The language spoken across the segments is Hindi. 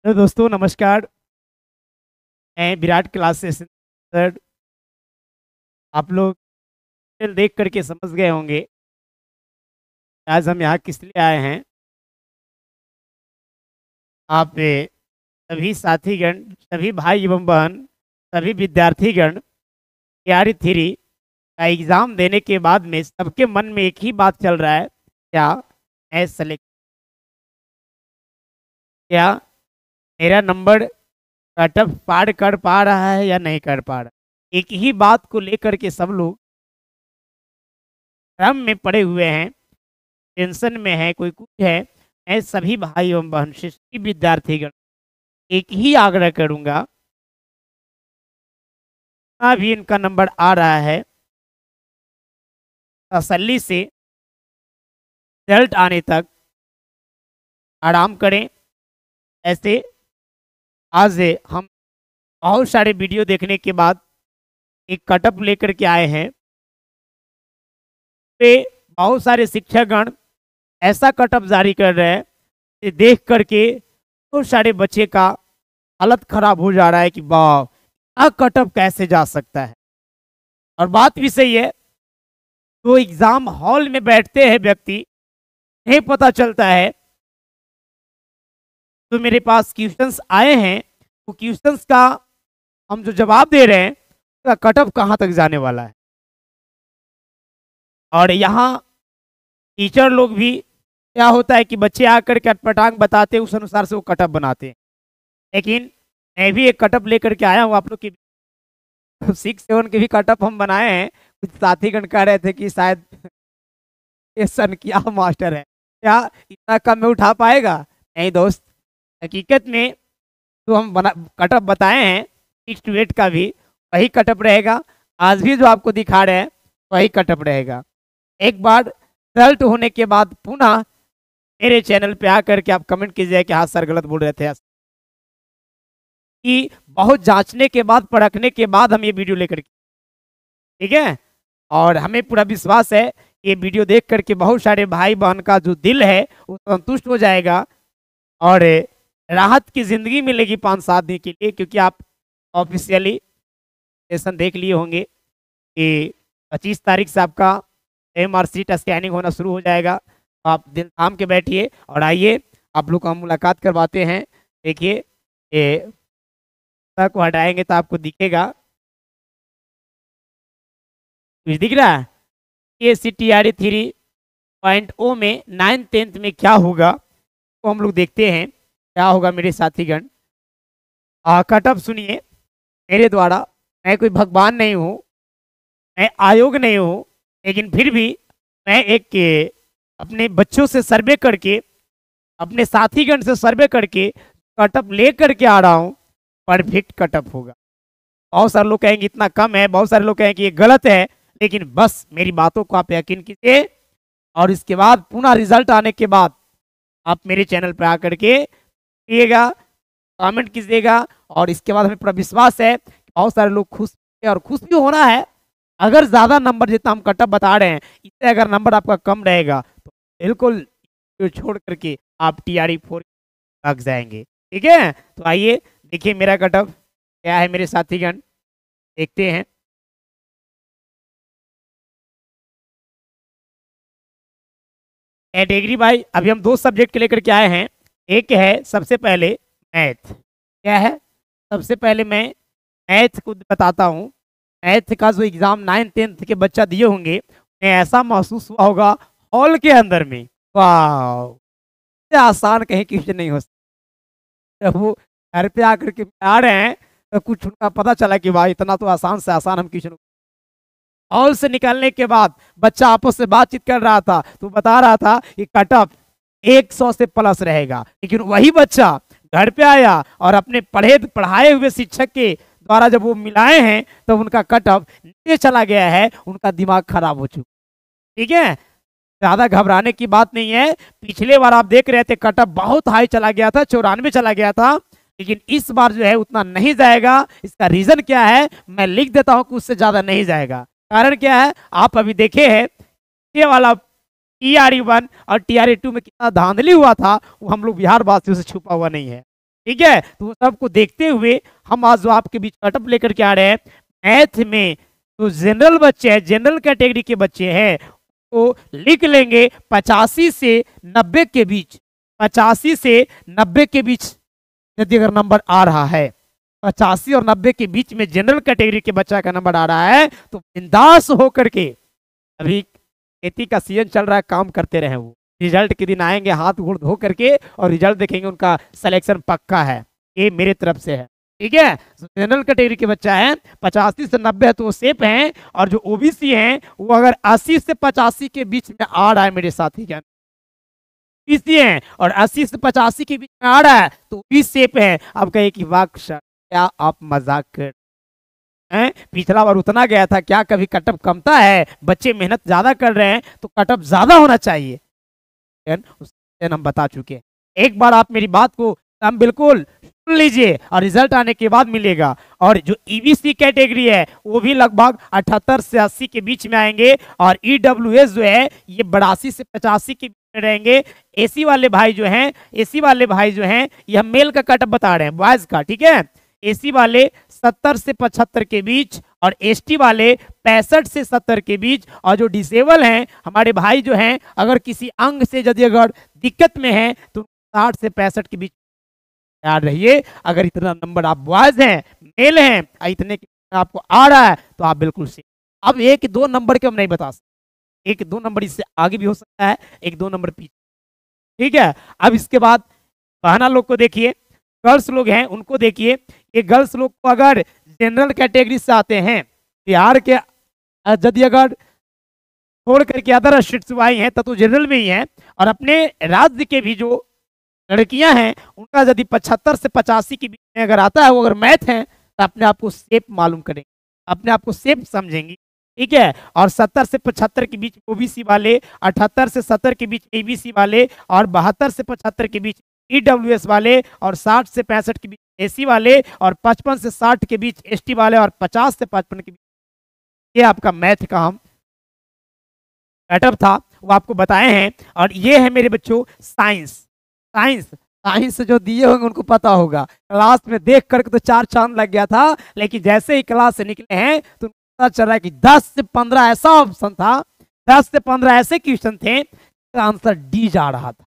तो दोस्तों नमस्कार। मैं विराट क्लासेस सर। आप लोग title देख करके समझ गए होंगे आज हम यहाँ किस लिए आए हैं। आप सभी साथीगण, सभी भाई एवं बहन, सभी विद्यार्थीगण तैयारी थ्री का एग्ज़ाम देने के बाद में सबके मन में एक ही बात चल रहा है, क्या मैं सेलेक्ट, क्या मेरा नंबर कट ऑफ पार कर पा रहा है या नहीं कर पा रहा। एक ही बात को लेकर के सब लोग भ्रम में पड़े हुए हैं, टेंशन में है, कोई कुछ है। मैं सभी भाई एवं बहन से, सभी विद्यार्थीगण एक ही आग्रह करूंगा, अभी इनका नंबर आ रहा है तसल्ली से रिजल्ट आने तक आराम करें। ऐसे आज हम बहुत सारे वीडियो देखने के बाद एक कटअप लेकर के आए हैं। पे बहुत सारे शिक्षकगण ऐसा कटअप जारी कर रहे हैं कि देख करके बहुत सारे बच्चे का हालत खराब हो जा रहा है कि वाह कटअप कैसे जा सकता है। और बात भी सही है, तो एग्जाम हॉल में बैठते हैं व्यक्ति, नहीं पता चलता है। तो मेरे पास क्वेश्चंस आए हैं, वो क्वेश्चंस का हम जो जवाब दे रहे हैं उसका कटअप कहाँ तक जाने वाला है। और यहाँ टीचर लोग भी, क्या होता है कि बच्चे आकर के अटपटांग बताते हैं, उस अनुसार से वो कटअप बनाते हैं। लेकिन मैं भी एक कटअप लेकर के आया हूँ आप लोग की। 6-7 के भी कटअप हम बनाए हैं। कुछ साथीगण कह रहे थे कि शायद ये सन क्या मास्टर है, क्या इतना कम में उठा पाएगा। नहीं दोस्त, हकीकत में तो हम बना कटअप बताए हैं 6 to 8 का भी वही कटअप रहेगा। आज भी जो आपको दिखा रहे हैं वही कटअप रहेगा। एक बार रिजल्ट होने के बाद पुनः मेरे चैनल पे आकर के आप कमेंट कीजिए कि हाँ सर गलत बोल रहे थे, कि बहुत जांचने के बाद, परखने के बाद हम ये वीडियो लेकर के, ठीक है। और हमें पूरा विश्वास है ये वीडियो देख करके बहुत सारे भाई बहन का जो दिल है वो संतुष्ट हो जाएगा और राहत की ज़िंदगी मिलेगी 5-7 दिन के लिए। क्योंकि आप ऑफिशियली सेशन देख लिए होंगे कि 25 तारीख से आपका MR सीट स्कैनिंग होना शुरू हो जाएगा। तो आप दिल थाम के बैठिए और आइए, आप लोग को हम मुलाकात करवाते हैं। देखिए ये को हटाएंगे तो आपको दिखेगा, कुछ दिख रहा है। ये CTRE 3.0 में 9th-10th में क्या होगा तो हम लोग देखते हैं क्या होगा मेरे साथीगण। कटअप सुनिए मेरे द्वारा, मैं कोई भगवान नहीं हूँ, मैं आयोग नहीं हूँ, लेकिन फिर भी मैं एक अपने बच्चों से सर्वे करके, अपने साथीगण से सर्वे करके कटअप ले करके आ रहा हूँ। परफेक्ट कटअप होगा। बहुत सारे लोग कहेंगे इतना कम है, बहुत सारे लोग कहेंगे ये गलत है, लेकिन बस मेरी बातों को आप यकीन कीजिए और इसके बाद पुनः रिजल्ट आने के बाद आप मेरे चैनल पर आकर के कीजिएगा, कमेंट कीजिएगा। और इसके बाद हमें पूरा विश्वास है कि बहुत सारे लोग खुश हैं और खुश भी होना है। अगर ज़्यादा नंबर जितना हम कटअप बता रहे हैं, इससे अगर नंबर आपका कम रहेगा तो बिल्कुल छोड़ करके आप TRE 4 लग जाएंगे, ठीक है। तो आइए देखिए मेरा कटअप क्या है मेरे साथीगण, देखते हैं। कैटेगरी भाई अभी हम 2 सब्जेक्ट लेकर के आए हैं। एक है सबसे पहले मैथ, क्या है सबसे पहले मैं मैथ को बताता हूँ। मैथ का जो एग्जाम 9th-10th के बच्चा दिए होंगे, उन्हें ऐसा महसूस हुआ होगा हॉल के अंदर में, वाह आसान कहीं क्वेश्चन नहीं हो सकता। जब वो घर पे आकर के आ रहे हैं तो कुछ उनका पता चला कि भाई इतना तो आसान से आसान हम क्वेश्चन। हॉल से निकलने के बाद बच्चा आपस में बातचीत कर रहा था तो बता रहा था कि कटअप 100 से प्लस रहेगा। लेकिन वही बच्चा घर पे आया और अपने पढ़ाए हुए शिक्षक के द्वारा जब वो मिलाए हैं तो उनका कटअप नीचे चला गया है, उनका दिमाग खराब हो चुका, ठीक है। ज्यादा घबराने की बात नहीं है। पिछले बार आप देख रहे थे कटअप बहुत हाई चला गया था, 94 चला गया था, लेकिन इस बार जो है उतना नहीं जाएगा। इसका रीजन क्या है मैं लिख देता हूं कि उससे ज्यादा नहीं जाएगा। कारण क्या है आप अभी देखे हैं, ये वाला TRE 1 और TRE 2 में कितना धांधली हुआ था, वो हम लोग बिहार वासियों से छुपा हुआ नहीं है। ठीक है, तो वो सबको देखते हुए हम आज जो आपके बीच कटअप लेकर के आ रहे हैं मैथ में। तो जनरल बच्चे हैं, जनरल कैटेगरी के बच्चे हैं, तो लिख लेंगे 85 से 90 के बीच, 85 से 90 के बीच यदि अगर नंबर आ रहा है, 85 और 90 के बीच में जनरल कैटेगरी के बच्चा का नंबर आ रहा है, तो बिंदास होकर के, अभी खेती का सीजन चल रहा है, काम करते रहे, वो रिजल्ट के दिन आएंगे हाथ गोड़ धो करके और रिजल्ट देखेंगे, उनका सिलेक्शन पक्का है, ये मेरे तरफ से है। ठीक है, जनरल कैटेगरी के बच्चा है 85 से 90 है तो वो सेफ हैं, और जो ओबीसी हैं वो अगर 80 से 85 के बीच में आ रहा है मेरे साथी क्या ओबीसी हैं और 80 से 85 के बीच में आ रहा है तो भी सेफ है। अब कहे कि वाह क्या आप मजाक कर हैं, पिछला बार उतना गया था क्या, कभी कटअप कमता है, बच्चे मेहनत ज्यादा कर रहे हैं तो कटअप ज्यादा होना चाहिए, हम बता चुके हैं। एक बार आप मेरी बात को हम बिल्कुल सुन लीजिए और रिजल्ट आने के बाद मिलेगा। और जो ईबीसी कैटेगरी है वो भी लगभग 78 से 80 के बीच में आएंगे, और ईडब्ल्यूएस जो है ये 82 से 85 के बीच में रहेंगे। एसी वाले भाई जो हैं, एसी वाले भाई जो हैं, ये हम मेल का कटअप बता रहे हैं, बॉयज का, ठीक है। एसी वाले 70 से 75 के बीच और एसटी वाले 65 से 70 के बीच, और जो डिसेबल हैं हमारे भाई जो हैं, अगर किसी अंग से यदि अगर दिक्कत में है तो 60 से 65 के बीच याद रहिए। अगर इतना नंबर आप बॉयज हैं, मेल हैं, इतने आपको आ रहा है तो आप बिल्कुल से, अब 1-2 नंबर के हम नहीं बता सकते, 1-2 नंबर इससे आगे भी हो सकता है, 1-2 नंबर पीछे, ठीक है। अब इसके बाद बहना लोग को देखिए, गर्ल्स लोग हैं उनको देखिए, ये गर्ल्स लोग को अगर जनरल कैटेगरी से आते हैं, बिहार के यदि अगर छोड़ करके अदर स्टेट्स आई हैं तो जनरल में ही हैं, और अपने राज्य के भी जो लड़कियां हैं उनका यदि 75 से 85 के बीच में अगर आता है, वो अगर मैथ है तो अपने आप को सेफ मालूम करेंगे, अपने आप को सेफ समझेंगी, ठीक है। और 70 से 75 के बीच ओबीसी वाले, 78 से 70 के बीच एबीसी वाले, और 72 से 75 के बीच ईडब्ल्यूएस वाले, और 60 से 65 के बीच एसी वाले, और 55 से 60 के बीच एसटी वाले, और 50 से 55 के बीच, ये आपका मैथ का हम सेटअप था वो आपको बताए हैं। और ये है मेरे बच्चों साइंस, साइंस जो दिए होंगे उनको पता होगा, क्लास में देख करके तो 4 चांद लग गया था, लेकिन जैसे ही क्लास से निकले हैं तो पता चल रहा है कि 10 से 15 ऐसा ऑप्शन था, 10 से 15 ऐसे क्वेश्चन थे, इसका आंसर डी जा रहा था।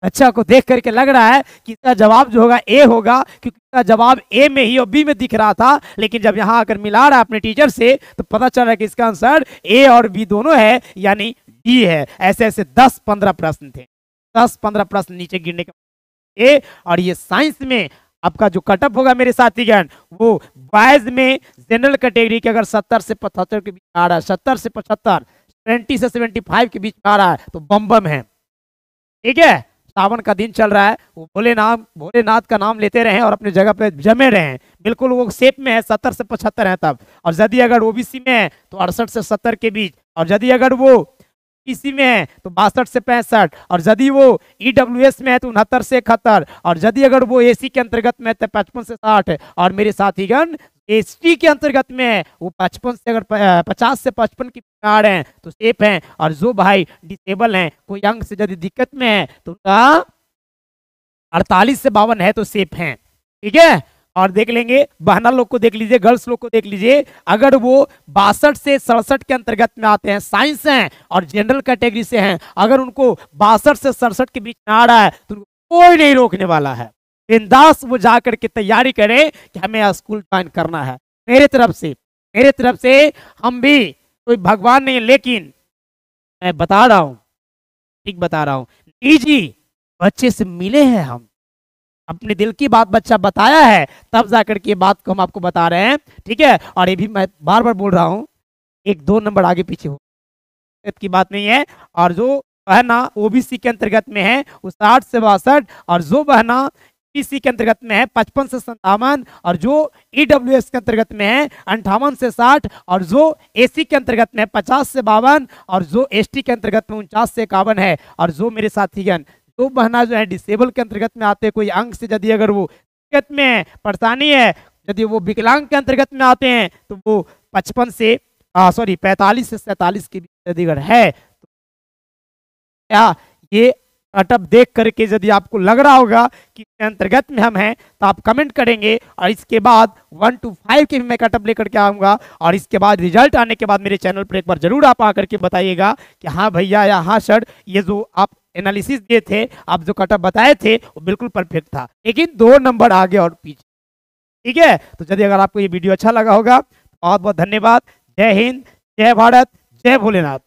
अच्छा को देख करके लग रहा है कि इसका जवाब जो होगा ए होगा, क्योंकि इसका जवाब ए में ही और बी में दिख रहा था, लेकिन जब यहाँ आकर मिला रहा है अपने टीचर से तो पता चल रहा है कि इसका आंसर ए और बी दोनों है, यानी डी है। ऐसे ऐसे 10-15 प्रश्न थे, 10-15 प्रश्न नीचे गिरने का ए। और ये साइंस में आपका जो कटअप होगा मेरे साथीगण, वो बॉयज में जनरल कैटेगरी के अगर 70 से 75 के बीच आ रहा है, 70 से 75, 20 से 75 के बीच आ रहा है तो बम है, ठीक है। सावन का दिन चल रहा है, वो भोलेनाथ का नाम लेते रहे और अपने जगह पे जमे रहे, बिल्कुल वो सेफ में है, 70 से 75 है तब। और यदि अगर ओबीसी में है तो 68 से 70 के बीच, और यदि अगर वो इसी में है तो 62 से 65, और यदि वो ईडब्ल्यूएस में है तो 69 से 71, और यदि अगर वो एसी के अंतर्गत में है तो 55 से 60, और मेरे साथीगण एसटी के अंतर्गत में है वो 55 से अगर 50 से 55 की आ रहे हैं तो सेफ हैं। और जो भाई डिसेबल हैं, कोई अंग से यदि दिक्कत में है तो उनका 48 से 52 है तो सेफ हैं, ठीक है। और देख लेंगे बहना लोग को देख लीजिए, गर्ल्स लोग को देख लीजिए, अगर वो 62 से 67 के अंतर्गत में आते हैं, साइंस हैं और जनरल कैटेगरी से हैं, अगर उनको 62 से 67 के बीच में आ रहा है तो कोई नहीं रोकने वाला है, बिंदास वो जाकर के तैयारी करें कि हमें स्कूल ज्वाइन करना है। मेरे तरफ से हम भी कोई भगवान नहीं, लेकिन मैं बता रहा हूं, ठीक बता रहा हूं, जी बच्चे से मिले हैं, हम अपने दिल की बात बच्चा बताया है तब जाकर के बात को हम आपको बता रहे हैं, ठीक है। और ये भी मैं बार बार बोल रहा हूं, 1-2 नंबर आगे पीछे हो की बात नहीं है। और जो बहना ओबीसी के अंतर्गत में है वो 60 से 62, और जो बहना ईसी के अंतर्गत में है 55 से 57, और जो ईडब्ल्यूएस के अंतर्गत में है 58 से 60, और जो एसी के अंतर्गत में है 50 से 52, और जो एसटी के अंतर्गत में 49 से 51 है। और जो मेरे साथीगण जो बहना जो है डिसेबल के अंतर्गत में आते हैं, कोई अंग से यदि अगर वो दिक्कत में है, परेशानी है, यदि वो विकलांग के अंतर्गत में आते हैं तो वो 45 से 47 के बीच यदि अगर है तो क्या ये कटअप देख करके यदि आपको लग रहा होगा कि इसके अंतर्गत में हम हैं तो आप कमेंट करेंगे, और इसके बाद 1 to 5 के भी मैं कटअप लेकर के आऊँगा। और इसके बाद रिजल्ट आने के बाद मेरे चैनल पर एक बार जरूर आप आकर के बताइएगा कि हाँ भैया या हाँ सर, ये जो आप एनालिसिस दिए थे, आप जो कटअप बताए थे वो बिल्कुल परफेक्ट था, लेकिन 2 नंबर आगे और पीछे। ठीक है, तो यदि अगर आपको ये वीडियो अच्छा लगा होगा, बहुत बहुत धन्यवाद। जय हिंद, जय भारत, जय भोलेनाथ।